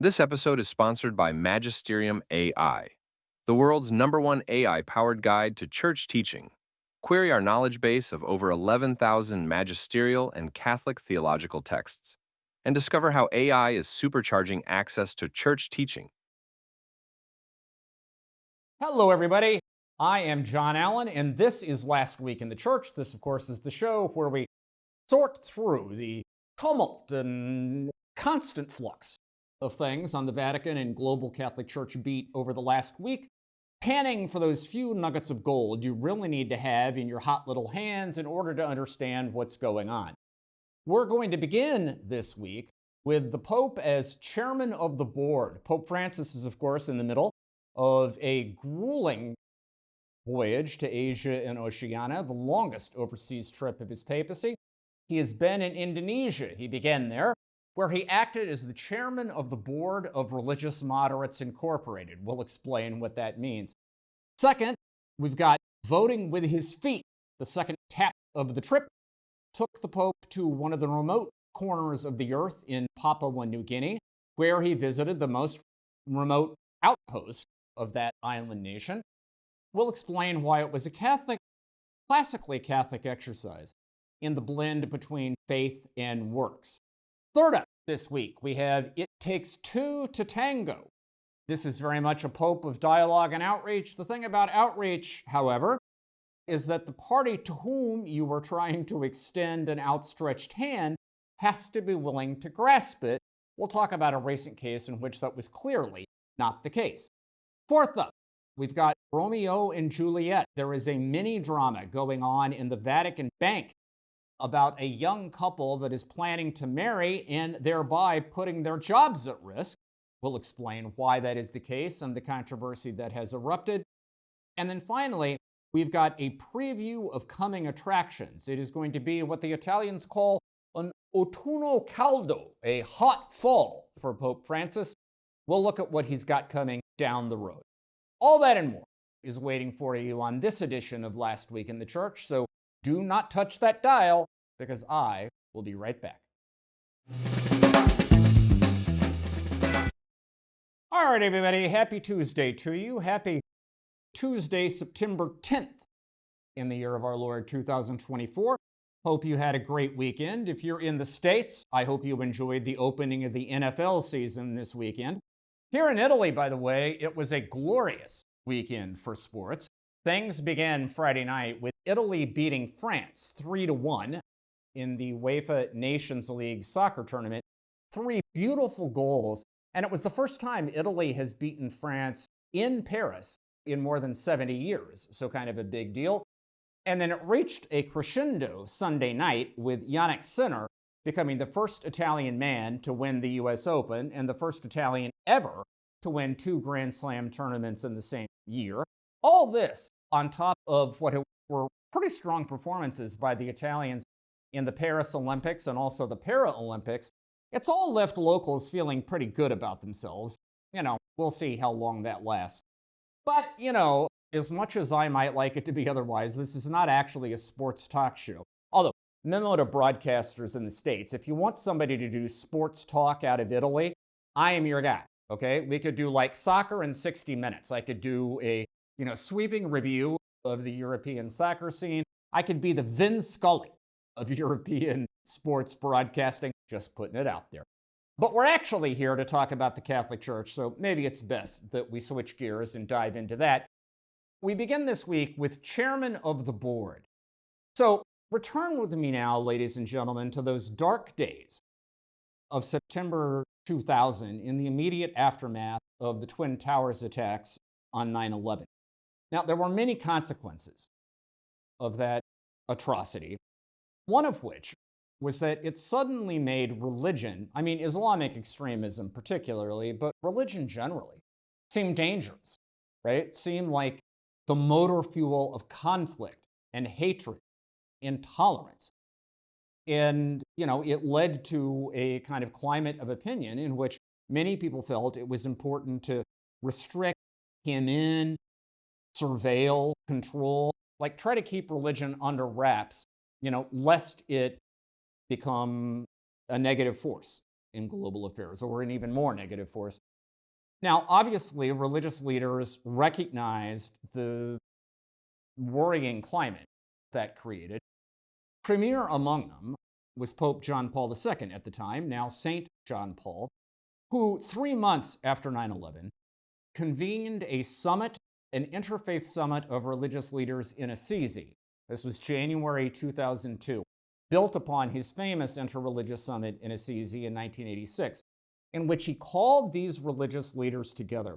This episode is sponsored by Magisterium AI, the world's #1 AI-powered guide to church teaching. Query our knowledge base of over 11,000 magisterial and Catholic theological texts, and discover how AI is supercharging access to church teaching. Hello, everybody. I am John Allen, and this is Last Week in the Church. This, of course, is the show where we sort through the tumult and constant flux of things on the Vatican and global Catholic Church beat over the last week, panning for those few nuggets of gold you really need to have in your hot little hands in order to understand what's going on. We're going to begin this week with the Pope as chairman of the board. Pope Francis is, of course, in the middle of a grueling voyage to Asia and Oceania, the longest overseas trip of his papacy. He has been in Indonesia. He began there, where he acted as the chairman of the board of Religious Moderates Incorporated. We'll explain what that means. Second, we've got voting with his feet. The second tap of the trip took the Pope to one of the remote corners of the earth in Papua New Guinea, where he visited the most remote outpost of that island nation. We'll explain why it was a classically Catholic exercise in the blend between faith and works. Third up this week, we have It Takes Two to Tango. This is very much a Pope of dialogue and outreach. The thing about outreach, however, is that the party to whom you are trying to extend an outstretched hand has to be willing to grasp it. We'll talk about a recent case in which that was clearly not the case. Fourth up, we've got Romeo and Juliet. There is a mini drama going on in the Vatican Bank about a young couple that is planning to marry and thereby putting their jobs at risk. We'll explain why that is the case and the controversy that has erupted. And then finally, we've got a preview of coming attractions. It is going to be what the Italians call an autunno caldo, a hot fall for Pope Francis. We'll look at what he's got coming down the road. All that and more is waiting for you on this edition of Last Week in the Church, so do not touch that dial, because I will be right back. All right, everybody, happy Tuesday to you. Happy Tuesday, September 10th in the year of our Lord 2024. Hope you had a great weekend. If you're in the States, I hope you enjoyed the opening of the NFL season this weekend. Here in Italy, by the way, it was a glorious weekend for sports. Things began Friday night with Italy beating France 3-1 in the UEFA Nations League soccer tournament. 3 beautiful goals, and it was the first time Italy has beaten France in Paris in more than 70 years, so kind of a big deal. And then it reached a crescendo Sunday night with Yannick Sinner becoming the first Italian man to win the US Open and the first Italian ever to win 2 Grand Slam tournaments in the same year. All this on top of what were pretty strong performances by the Italians in the Paris Olympics and also the Paralympics. It's all left locals feeling pretty good about themselves. We'll see how long that lasts. But, as much as I might like it to be otherwise, this is not actually a sports talk show. Although, memo to broadcasters in the States, if you want somebody to do sports talk out of Italy, I am your guy, okay? We could do like soccer in 60 minutes. I could do a, sweeping review of the European soccer scene. I could be the Vin Scully of European sports broadcasting, just putting it out there. But we're actually here to talk about the Catholic Church, so maybe it's best that we switch gears and dive into that. We begin this week with chairman of the board. So return with me now, ladies and gentlemen, to those dark days of September 2000 in the immediate aftermath of the Twin Towers attacks on 9/11. Now, there were many consequences of that atrocity, one of which was that it suddenly made religion, Islamic extremism particularly, but religion generally, seem dangerous, right? Seem like the motor fuel of conflict and hatred, intolerance. And, it led to a kind of climate of opinion in which many people felt it was important to restrict, hem in, surveil, control, like try to keep religion under wraps, lest it become a negative force in global affairs, or an even more negative force. Now, obviously, religious leaders recognized the worrying climate that created. Premier among them was Pope John Paul II at the time, now Saint John Paul, who 3 months after 9/11 convened a summit, an interfaith summit of religious leaders in Assisi. This was January 2002, built upon his famous interreligious summit in Assisi in 1986, in which he called these religious leaders together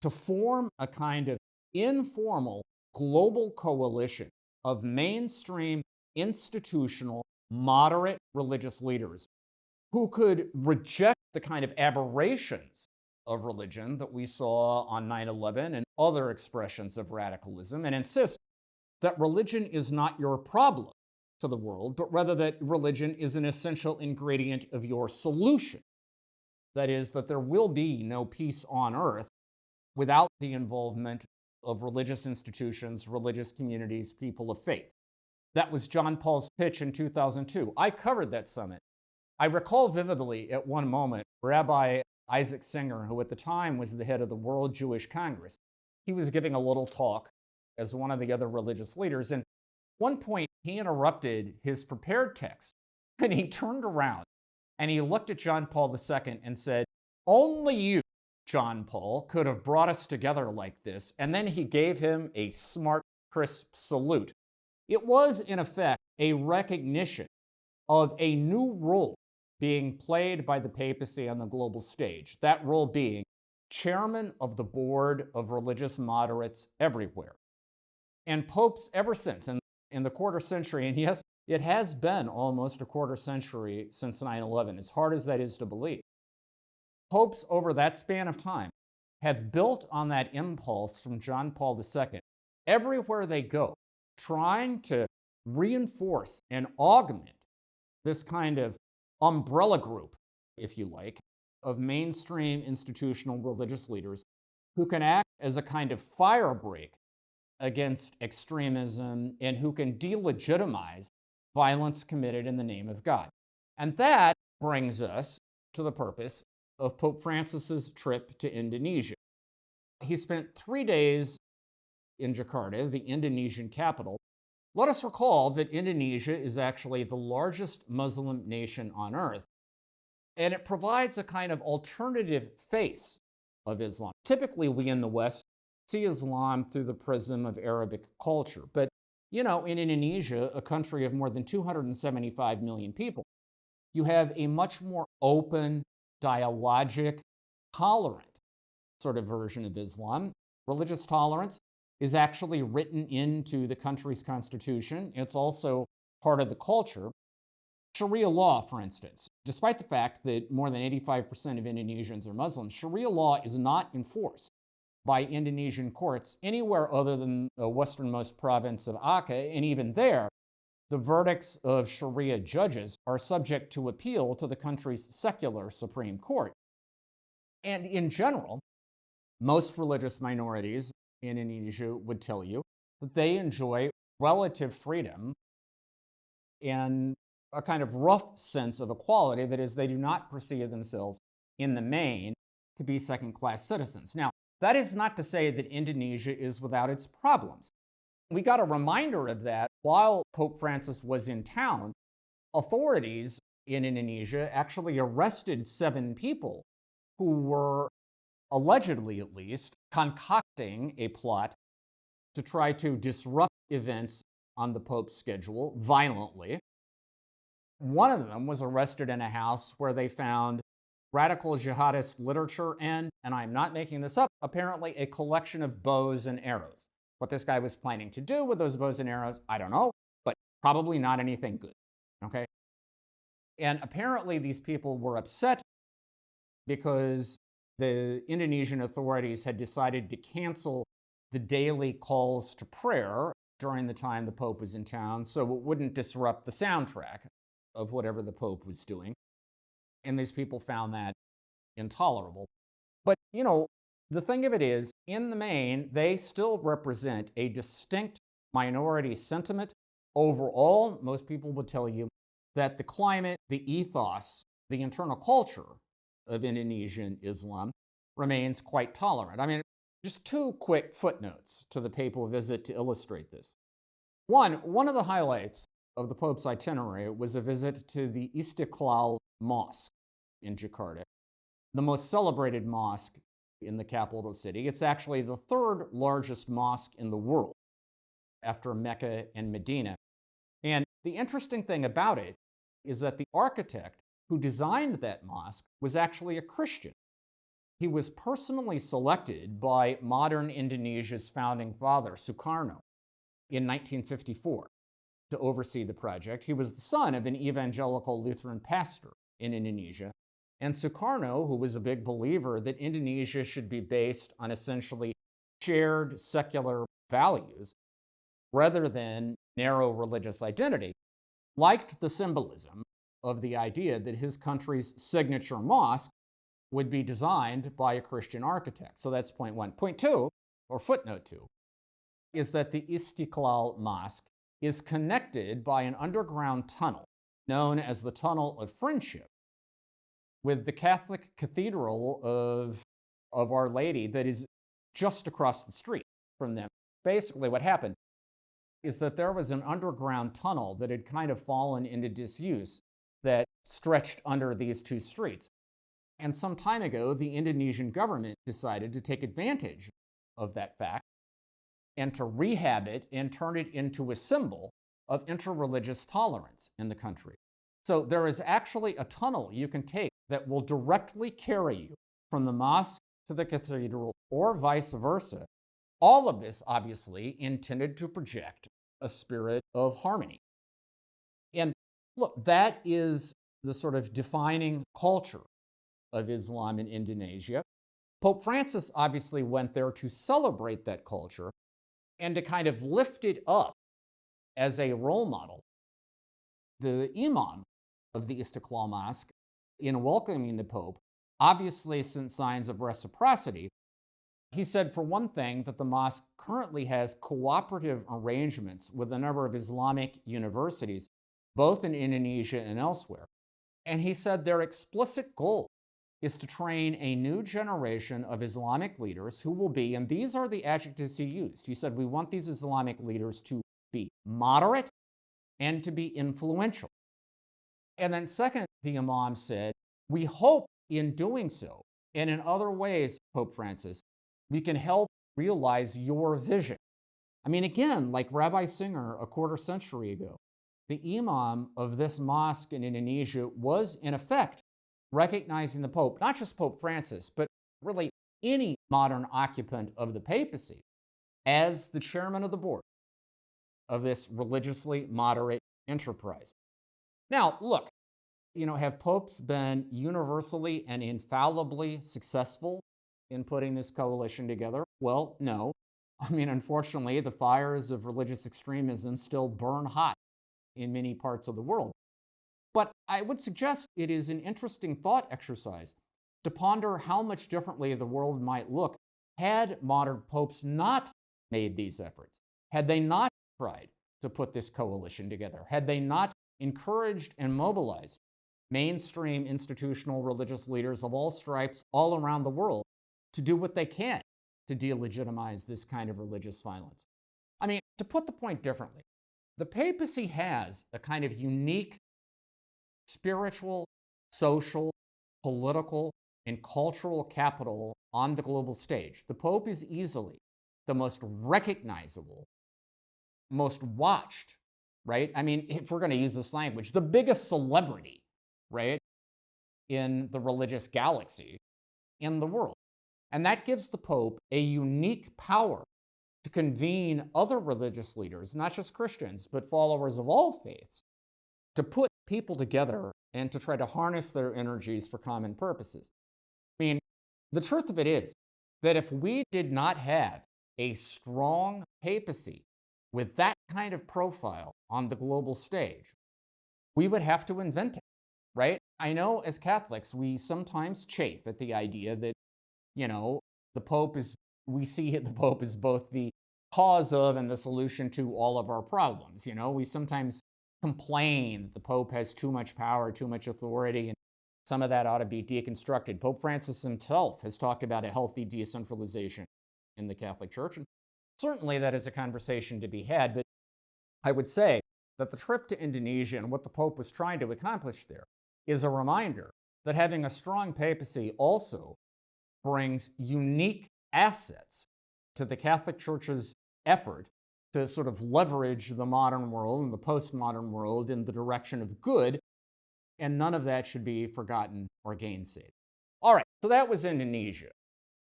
to form a kind of informal global coalition of mainstream institutional moderate religious leaders who could reject the kind of aberrations of religion that we saw on 9/11 and other expressions of radicalism, and insist that religion is not your problem to the world, but rather that religion is an essential ingredient of your solution. That is, that there will be no peace on earth without the involvement of religious institutions, religious communities, people of faith. That was John Paul's pitch in 2002. I covered that summit. I recall vividly at one moment Rabbi Isaac Singer, who at the time was the head of the World Jewish Congress, he was giving a little talk as one of the other religious leaders. And at one point, he interrupted his prepared text and he turned around and he looked at John Paul II and said, "Only you, John Paul, could have brought us together like this." And then he gave him a smart, crisp salute. It was, in effect, a recognition of a new role being played by the papacy on the global stage, that role being chairman of the board of religious moderates everywhere. And popes ever since, in the quarter century, and yes, it has been almost a quarter century since 9/11, as hard as that is to believe, popes over that span of time have built on that impulse from John Paul II everywhere they go, trying to reinforce and augment this kind of umbrella group, if you like, of mainstream institutional religious leaders who can act as a kind of firebreak against extremism and who can delegitimize violence committed in the name of God. And that brings us to the purpose of Pope Francis's trip to Indonesia. He spent 3 days in Jakarta, the Indonesian capital. Let us recall that Indonesia is actually the largest Muslim nation on earth, and it provides a kind of alternative face of Islam. Typically, we in the West see Islam through the prism of Arabic culture, but in Indonesia, a country of more than 275 million people, you have a much more open, dialogic, tolerant sort of version of Islam. Religious tolerance is actually written into the country's constitution. It's also part of the culture. Sharia law, for instance, despite the fact that more than 85% of Indonesians are Muslims, Sharia law is not enforced by Indonesian courts anywhere other than the westernmost province of Aceh, and even there, the verdicts of Sharia judges are subject to appeal to the country's secular Supreme Court. And in general, most religious minorities in Indonesia would tell you that they enjoy relative freedom and a kind of rough sense of equality. That is, they do not perceive themselves in the main to be second-class citizens. Now, that is not to say that Indonesia is without its problems. We got a reminder of that while Pope Francis was in town. Authorities in Indonesia actually arrested 7 people who were allegedly, at least, concocting a plot to try to disrupt events on the Pope's schedule violently. One of them was arrested in a house where they found radical jihadist literature and I'm not making this up, apparently a collection of bows and arrows. What this guy was planning to do with those bows and arrows, I don't know, but probably not anything good, okay? And apparently these people were upset because the Indonesian authorities had decided to cancel the daily calls to prayer during the time the Pope was in town, so it wouldn't disrupt the soundtrack of whatever the Pope was doing. And these people found that intolerable. But, the thing of it is, in the main, they still represent a distinct minority sentiment. Overall, most people would tell you that the climate, the ethos the internal culture of Indonesian Islam remains quite tolerant. I mean, just two quick footnotes to the papal visit to illustrate this. One of the highlights of the Pope's itinerary was a visit to the Istiqlal Mosque in Jakarta, the most celebrated mosque in the capital city. It's actually the third largest mosque in the world after Mecca and Medina. And the interesting thing about it is that the architect who designed that mosque was actually a Christian. He was personally selected by modern Indonesia's founding father, Sukarno, in 1954 to oversee the project. He was the son of an evangelical Lutheran pastor in Indonesia. And Sukarno, who was a big believer that Indonesia should be based on essentially shared secular values rather than narrow religious identity, liked the symbolism of the idea that his country's signature mosque would be designed by a Christian architect. So that's point one. Point two, or footnote two, is that the Istiqlal Mosque is connected by an underground tunnel known as the Tunnel of Friendship with the Catholic Cathedral of Our Lady that is just across the street from them. Basically, what happened is that there was an underground tunnel that had kind of fallen into disuse that stretched under these two streets. And some time ago, the Indonesian government decided to take advantage of that fact and to rehab it and turn it into a symbol of interreligious tolerance in the country. So there is actually a tunnel you can take that will directly carry you from the mosque to the cathedral or vice versa. All of this, obviously, intended to project a spirit of harmony. And look, that is the sort of defining culture of Islam in Indonesia. Pope Francis obviously went there to celebrate that culture and to kind of lift it up as a role model. The imam of the Istiqlal Mosque, in welcoming the Pope, obviously sent signs of reciprocity. He said, for one thing, that the mosque currently has cooperative arrangements with a number of Islamic universities, both in Indonesia and elsewhere. And he said their explicit goal is to train a new generation of Islamic leaders who will be, and these are the adjectives he used. He said, we want these Islamic leaders to be moderate and to be influential. And then second, the Imam said, we hope in doing so, and in other ways, Pope Francis, we can help realize your vision. I mean, again, like Rabbi Singer a quarter century ago, the Imam of this mosque in Indonesia was, in effect, recognizing the Pope, not just Pope Francis, but really any modern occupant of the papacy, as the chairman of the board of this religiously moderate enterprise. Now, look, have popes been universally and infallibly successful in putting this coalition together? Well, no. I mean, unfortunately, the fires of religious extremism still burn hot in many parts of the world. But I would suggest it is an interesting thought exercise to ponder how much differently the world might look had modern popes not made these efforts, had they not tried to put this coalition together, had they not encouraged and mobilized mainstream institutional religious leaders of all stripes all around the world to do what they can to delegitimize this kind of religious violence. I mean, to put the point differently, the papacy has a kind of unique spiritual, social, political, and cultural capital on the global stage. The Pope is easily the most recognizable, most watched, right? I mean, if we're going to use this language, the biggest celebrity, right, in the religious galaxy in the world. And that gives the Pope a unique power to convene other religious leaders, not just Christians, but followers of all faiths, to put people together and to try to harness their energies for common purposes. I mean, the truth of it is that if we did not have a strong papacy with that kind of profile on the global stage, we would have to invent it, right? I know as Catholics, we sometimes chafe at the idea that, we see the Pope as both the cause of and the solution to all of our problems. We sometimes complain that the Pope has too much power, too much authority, and Some of that ought to be deconstructed. Pope Francis himself has talked about a healthy decentralization in the Catholic Church. And certainly that is a conversation to be had. But I would say that the trip to Indonesia and what the Pope was trying to accomplish there is a reminder that having a strong papacy also brings unique assets to the Catholic Church's effort to sort of leverage the modern world and the postmodern world in the direction of good, and none of that should be forgotten or gainsaid. All right, so that was Indonesia.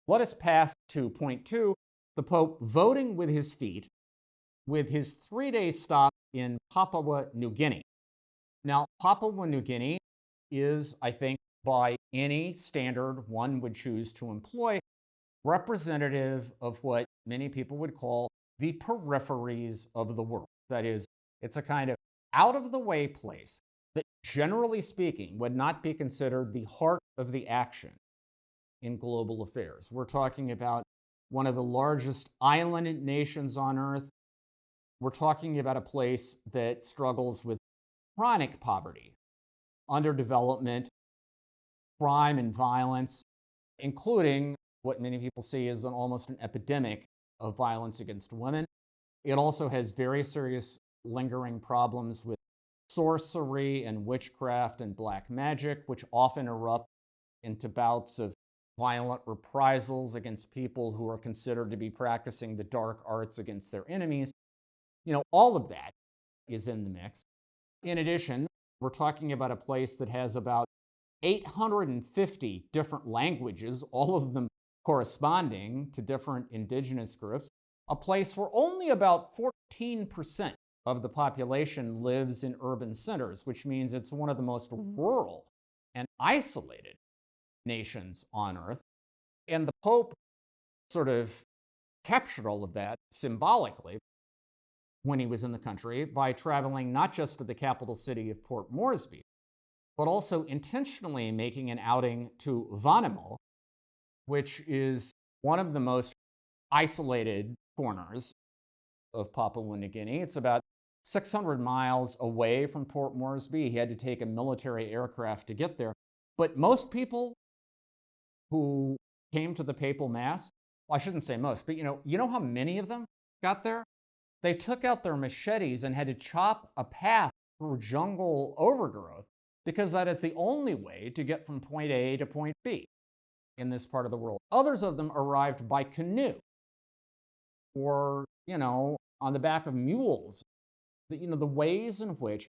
Let us pass to point 2, the Pope voting with his feet with his 3-day stop in Papua New Guinea. Now, Papua New Guinea is, I think, by any standard one would choose to employ, representative of what many people would call the peripheries of the world. That is, it's a kind of out-of-the-way place that, generally speaking, would not be considered the heart of the action in global affairs. We're talking about one of the largest island nations on Earth. We're talking about a place that struggles with chronic poverty, underdevelopment, crime and violence, including what many people see as almost an epidemic of violence against women. It also has very serious lingering problems with sorcery and witchcraft and black magic, which often erupt into bouts of violent reprisals against people who are considered to be practicing the dark arts against their enemies. All of that is in the mix. In addition, we're talking about a place that has about 850 different languages, all of them corresponding to different indigenous groups, a place where only about 14% of the population lives in urban centers, which means it's one of the most rural and isolated nations on Earth. And the Pope sort of captured all of that symbolically when he was in the country by traveling not just to the capital city of Port Moresby, but also intentionally making an outing to Vanimo, which is one of the most isolated corners of Papua New Guinea. It's about 600 miles away from Port Moresby. He had to take a military aircraft to get there. But most people who came to the papal mass, well, I shouldn't say most, but you know how many of them got there? They took out their machetes and had to chop a path through jungle overgrowth because that is the only way to get from point A to point B in this part of the world. Others of them arrived by canoe or, on the back of mules. The ways in which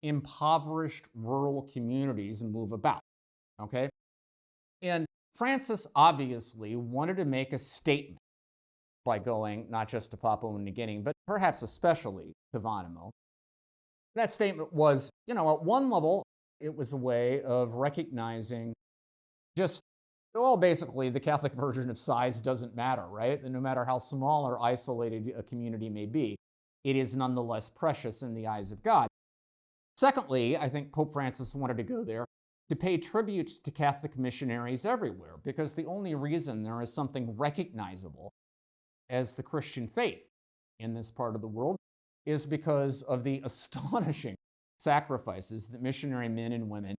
impoverished rural communities move about, okay? And Francis obviously wanted to make a statement by going not just to Papua New Guinea, but perhaps especially to Vanimo. That statement was, at one level, it was a way of recognizing basically the Catholic version of size doesn't matter, right? And no matter how small or isolated a community may be, it is nonetheless precious in the eyes of God. Secondly, I think Pope Francis wanted to go there to pay tribute to Catholic missionaries everywhere, because the only reason there is something recognizable as the Christian faith in this part of the world is because of the astonishing sacrifices that missionary men and women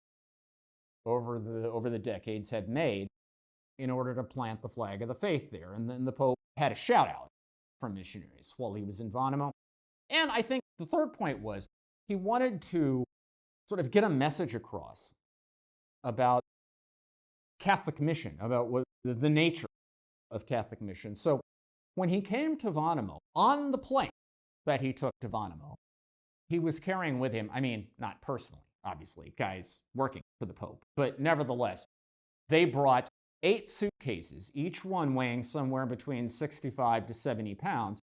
over the decades have made in order to plant the flag of the faith there. And then the Pope had a shout out from missionaries while he was in Vanimo. And I think the third point was he wanted to sort of get a message across about Catholic mission, about what the nature of Catholic mission. So when he came to Vanimo, on the plane that he took to Vanimo, he was carrying with him, not personally, obviously, guys working for the Pope, but nevertheless, they brought 8 suitcases, each one weighing somewhere between 65 to 70 pounds,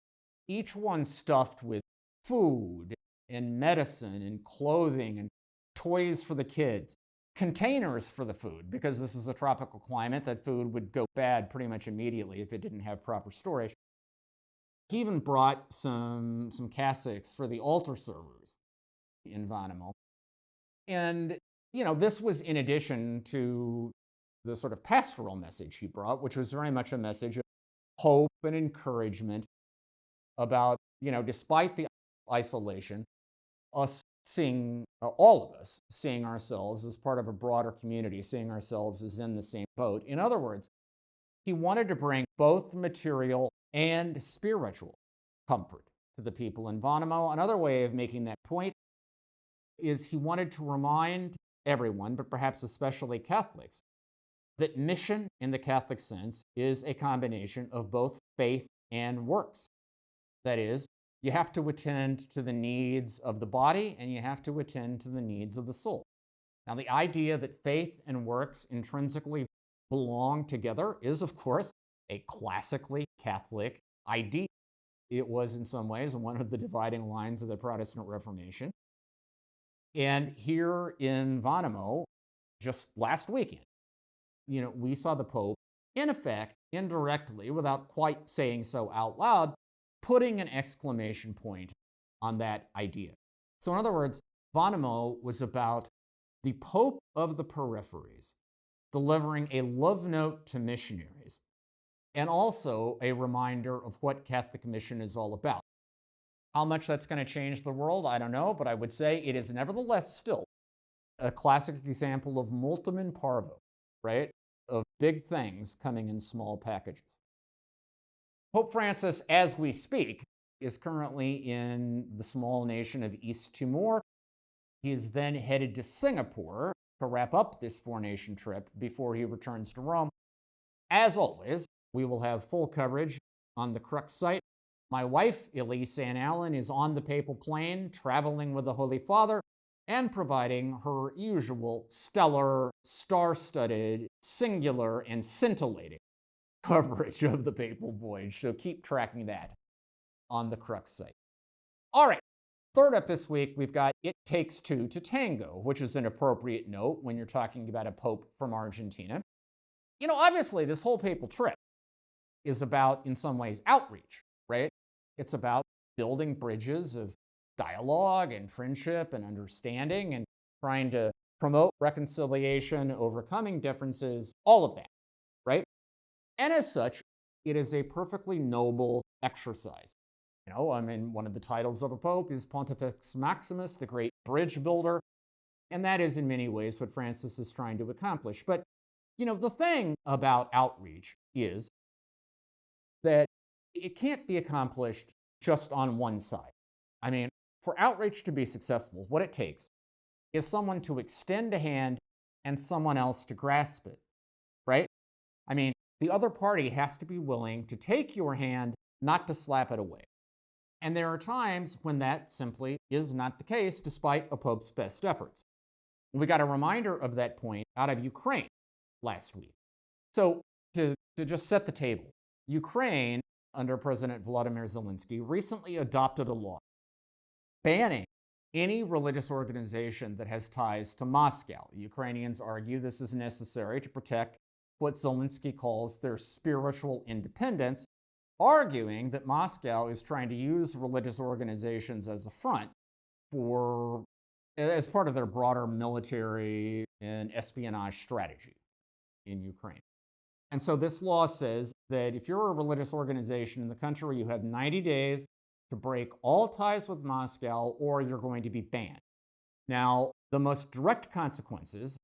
each one stuffed with food and medicine and clothing and toys for the kids, containers for the food, because this is a tropical climate, that food would go bad pretty much immediately if it didn't have proper storage. He even brought some cassocks for the altar servers in Vanimo. And, this was in addition to the sort of pastoral message he brought, which was very much a message of hope and encouragement about, despite the isolation, us seeing all of us seeing ourselves as part of a broader community, seeing ourselves as in the same boat. In other words, he wanted to bring both material and spiritual comfort to the people in Vanamo. Another way of making that point is he wanted to remind everyone, but perhaps especially Catholics, that mission in the Catholic sense is a combination of both faith and works. That is, you have to attend to the needs of the body and you have to attend to the needs of the soul. Now, the idea that faith and works intrinsically belong together is, of course, a classically Catholic idea. It was, in some ways, one of the dividing lines of the Protestant Reformation. And here in Vanamo, just last weekend, we saw the Pope, in effect, indirectly, without quite saying so out loud, putting an exclamation point on that idea. So in other words, Vanamo was about the Pope of the peripheries delivering a love note to missionaries and also a reminder of what Catholic mission is all about. How much that's going to change the world, I don't know, but I would say it is nevertheless still a classic example of multum in parvo, right? Of big things coming in small packages. Pope Francis, as we speak, is currently in the small nation of East Timor. He is then headed to Singapore to wrap up this four-nation trip before he returns to Rome. As always, we will have full coverage on the Crux site. My wife, Elise Ann Allen, is on the papal plane, traveling with the Holy Father, and providing her usual stellar, star-studded, singular, and scintillating coverage of the papal voyage. So keep tracking that on the Crux site. All right, third up this week, we've got It Takes Two to Tango, which is an appropriate note when you're talking about a pope from Argentina. Obviously, this whole papal trip is about, in some ways, outreach, right? It's about building bridges of dialogue and friendship and understanding and trying to promote reconciliation, overcoming differences, all of that, right? And as such, it is a perfectly noble exercise. One of the titles of a pope is Pontifex Maximus, the great bridge builder, and that is in many ways what Francis is trying to accomplish. But, the thing about outreach is that it can't be accomplished just on one side. For outreach to be successful, what it takes is someone to extend a hand and someone else to grasp it, right? The other party has to be willing to take your hand, not to slap it away. And there are times when that simply is not the case, despite a pope's best efforts. We got a reminder of that point out of Ukraine last week. So to just set the table, Ukraine, under President Volodymyr Zelensky, recently adopted a law banning any religious organization that has ties to Moscow. The Ukrainians argue this is necessary to protect what Zelensky calls their spiritual independence, arguing that Moscow is trying to use religious organizations as a front as part of their broader military and espionage strategy in Ukraine. And so this law says that if you're a religious organization in the country, you have 90 days to break all ties with Moscow or you're going to be banned. Now, the most direct consequences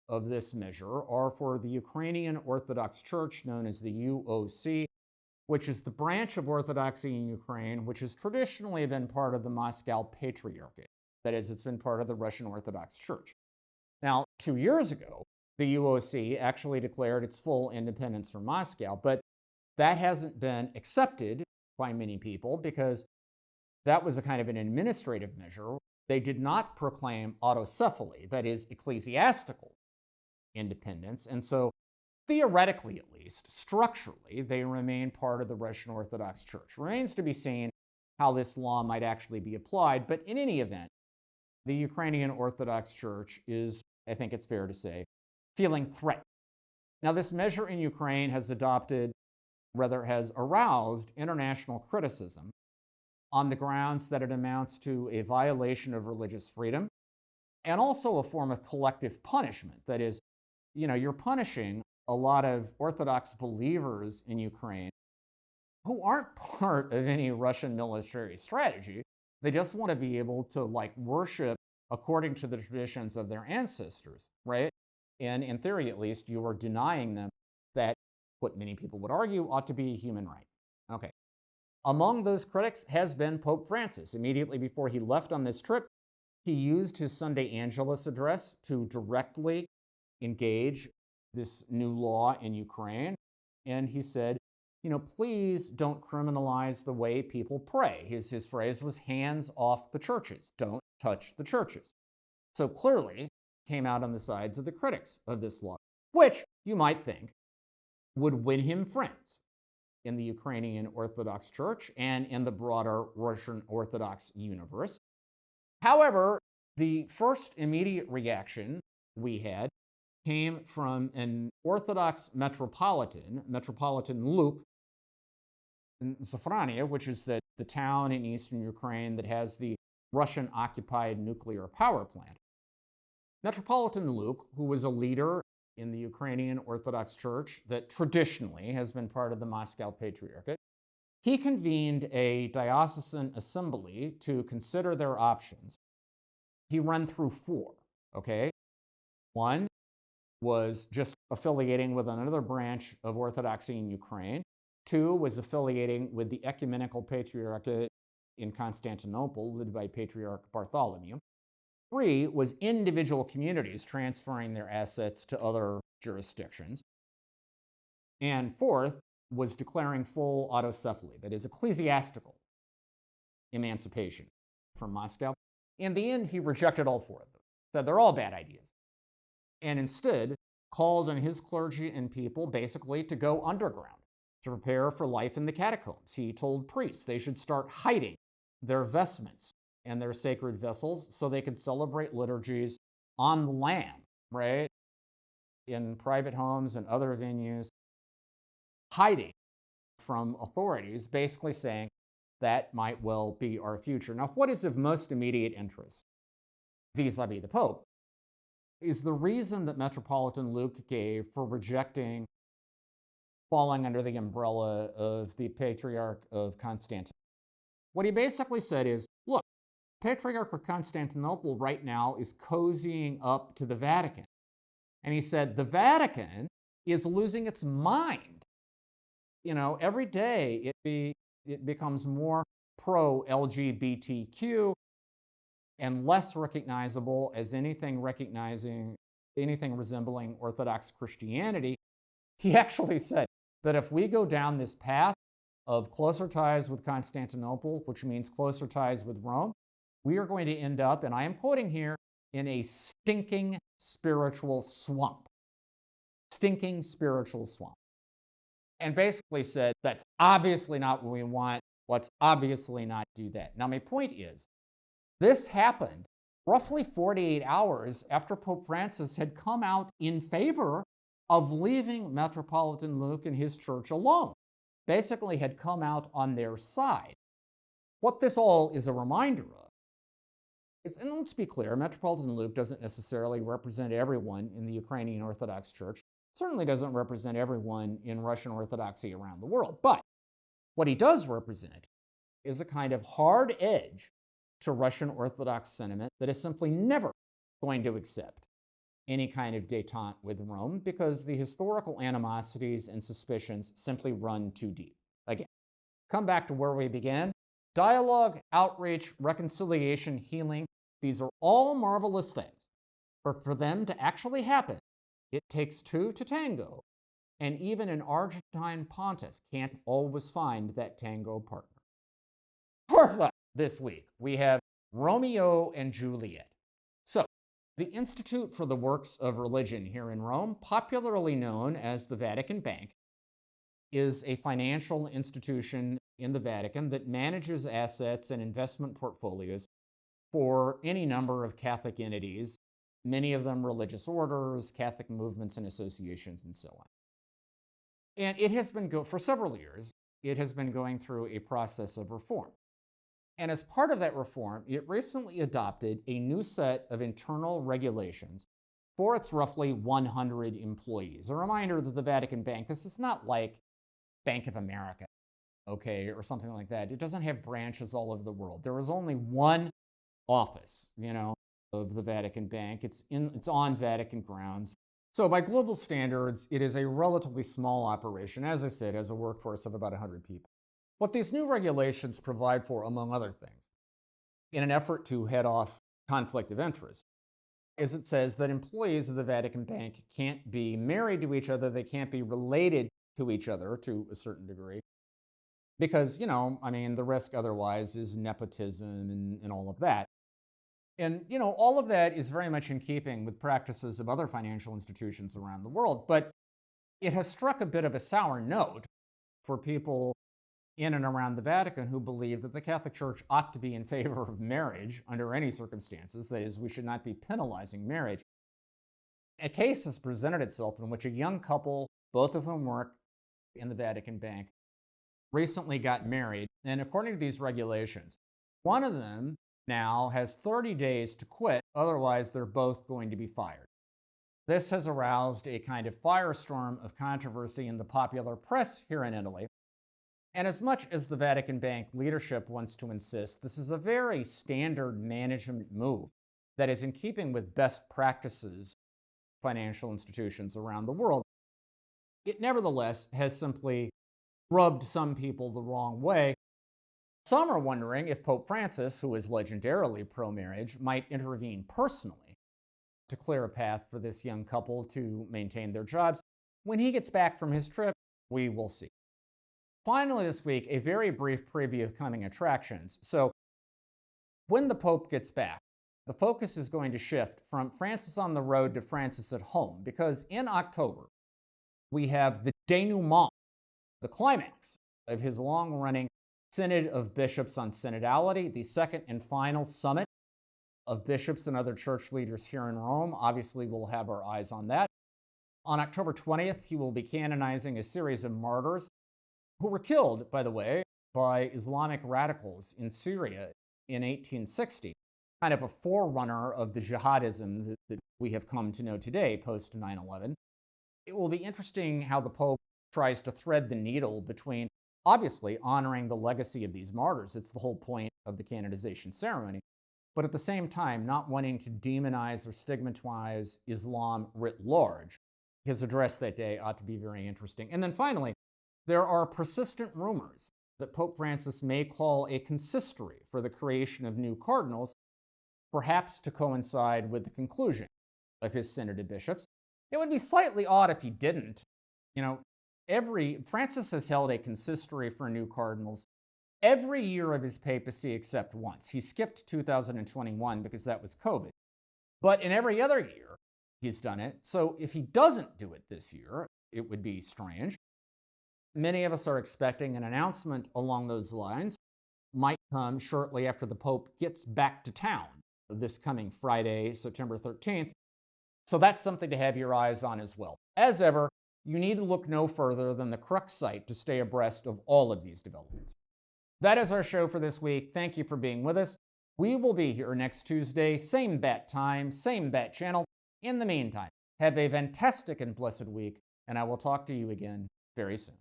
of this measure are for the Ukrainian Orthodox Church, known as the UOC, which is the branch of Orthodoxy in Ukraine, which has traditionally been part of the Moscow Patriarchate. That is, it's been part of the Russian Orthodox Church. Now, 2 years ago, the UOC actually declared its full independence from Moscow, but that hasn't been accepted by many people because that was a kind of an administrative measure. They did not proclaim autocephaly, that is, ecclesiastical independence. And so, theoretically at least, structurally, they remain part of the Russian Orthodox Church. Remains to be seen how this law might actually be applied, but in any event, the Ukrainian Orthodox Church is, I think it's fair to say, feeling threatened. Now, this measure in Ukraine has aroused international criticism on the grounds that it amounts to a violation of religious freedom and also a form of collective punishment. That is, you're punishing a lot of Orthodox believers in Ukraine who aren't part of any Russian military strategy. They just want to be able to worship according to the traditions of their ancestors, right? And in theory, at least, you are denying them that, what many people would argue, ought to be a human right. Okay. Among those critics has been Pope Francis. Immediately before he left on this trip, he used his Sunday Angelus address to directly engage this new law in Ukraine. And he said, please don't criminalize the way people pray. His phrase was hands off the churches. Don't touch the churches. So clearly came out on the sides of the critics of this law, which you might think would win him friends in the Ukrainian Orthodox Church and in the broader Russian Orthodox universe. However, the first immediate reaction we had came from an Orthodox Metropolitan Luke in Zafrania, which is the town in eastern Ukraine that has the Russian-occupied nuclear power plant. Metropolitan Luke, who was a leader in the Ukrainian Orthodox Church that traditionally has been part of the Moscow Patriarchate, he convened a diocesan assembly to consider their options. He ran through four, okay? One was just affiliating with another branch of Orthodoxy in Ukraine. Two was affiliating with the Ecumenical Patriarchate in Constantinople, led by Patriarch Bartholomew. Three was individual communities transferring their assets to other jurisdictions. And fourth was declaring full autocephaly, that is, ecclesiastical emancipation from Moscow. In the end, he rejected all four of them, said they're all bad ideas, and instead called on his clergy and people basically to go underground, to prepare for life in the catacombs. He told priests they should start hiding their vestments and their sacred vessels so they could celebrate liturgies on the land, right? In private homes and other venues, hiding from authorities, basically saying that might well be our future. Now, what is of most immediate interest vis-a-vis the Pope is the reason that Metropolitan Luke gave for rejecting falling under the umbrella of the Patriarch of Constantinople. What he basically said is, look, Patriarch of Constantinople right now is cozying up to the Vatican. And he said, the Vatican is losing its mind. Every day it becomes more pro-LGBTQ and less recognizable as anything resembling Orthodox Christianity. He actually said that if we go down this path of closer ties with Constantinople, which means closer ties with Rome, we are going to end up, and I am quoting here, in a stinking spiritual swamp. Stinking spiritual swamp. And basically said, that's obviously not what we want. Let's obviously not do that. Now, my point is, this happened roughly 48 hours after Pope Francis had come out in favor of leaving Metropolitan Luke and his church alone. Basically had come out on their side. What this all is a reminder of is, and let's be clear, Metropolitan Luke doesn't necessarily represent everyone in the Ukrainian Orthodox Church, certainly doesn't represent everyone in Russian Orthodoxy around the world, but what he does represent is a kind of hard edge to Russian Orthodox sentiment that is simply never going to accept any kind of détente with Rome because the historical animosities and suspicions simply run too deep. Again, come back to where we began. Dialogue, outreach, reconciliation, healing, these are all marvelous things. But for them to actually happen, it takes two to tango, and even an Argentine pontiff can't always find that tango partner. For this week, we have Romeo and Juliet. So, the Institute for the Works of Religion here in Rome, popularly known as the Vatican Bank, is a financial institution in the Vatican that manages assets and investment portfolios for any number of Catholic entities, many of them religious orders, Catholic movements and associations, and so on. And it has been, for several years, it has been going through a process of reform. And as part of that reform, it recently adopted a new set of internal regulations for its roughly 100 employees. A reminder that the Vatican Bank, this is not like Bank of America, okay, or something like that. It doesn't have branches all over the world. There is only one office, of the Vatican Bank. It's on Vatican grounds. So by global standards, it is a relatively small operation. As I said, has a workforce of about 100 people. What these new regulations provide for, among other things, in an effort to head off conflict of interest, is it says that employees of the Vatican Bank can't be married to each other, they can't be related to each other to a certain degree, because, the risk otherwise is nepotism and all of that. And, all of that is very much in keeping with practices of other financial institutions around the world, but it has struck a bit of a sour note for people in and around the Vatican who believe that the Catholic Church ought to be in favor of marriage under any circumstances. That is, we should not be penalizing marriage. A case has presented itself in which a young couple, both of whom work in the Vatican Bank, recently got married. And according to these regulations, one of them now has 30 days to quit, otherwise they're both going to be fired. This has aroused a kind of firestorm of controversy in the popular press here in Italy. And as much as the Vatican Bank leadership wants to insist this is a very standard management move that is in keeping with best practices financial institutions around the world, it nevertheless has simply rubbed some people the wrong way. Some are wondering if Pope Francis, who is legendarily pro-marriage, might intervene personally to clear a path for this young couple to maintain their jobs. When he gets back from his trip, we will see. Finally this week, a very brief preview of coming attractions. So when the Pope gets back, the focus is going to shift from Francis on the road to Francis at home, because in October, we have the denouement, the climax of his long-running Synod of Bishops on Synodality, the second and final summit of bishops and other church leaders here in Rome. Obviously, we'll have our eyes on that. On October 20th, he will be canonizing a series of martyrs who were killed, by the way, by Islamic radicals in Syria in 1860, kind of a forerunner of the jihadism that we have come to know today, post 9/11. It will be interesting how the Pope tries to thread the needle between, obviously, honoring the legacy of these martyrs. It's the whole point of the canonization ceremony. But at the same time, not wanting to demonize or stigmatize Islam writ large. His address that day ought to be very interesting. And then finally, there are persistent rumors that Pope Francis may call a consistory for the creation of new cardinals, perhaps to coincide with the conclusion of his Synod of Bishops. It would be slightly odd if he didn't. Francis has held a consistory for new cardinals every year of his papacy except once. He skipped 2021 because that was COVID. But in every other year, he's done it. So if he doesn't do it this year, it would be strange. Many of us are expecting an announcement along those lines might come shortly after the Pope gets back to town this coming Friday, September 13th. So that's something to have your eyes on as well. As ever, you need to look no further than the Crux site to stay abreast of all of these developments. That is our show for this week. Thank you for being with us. We will be here next Tuesday, same bat time, same bat channel. In the meantime, have a fantastic and blessed week, and I will talk to you again very soon.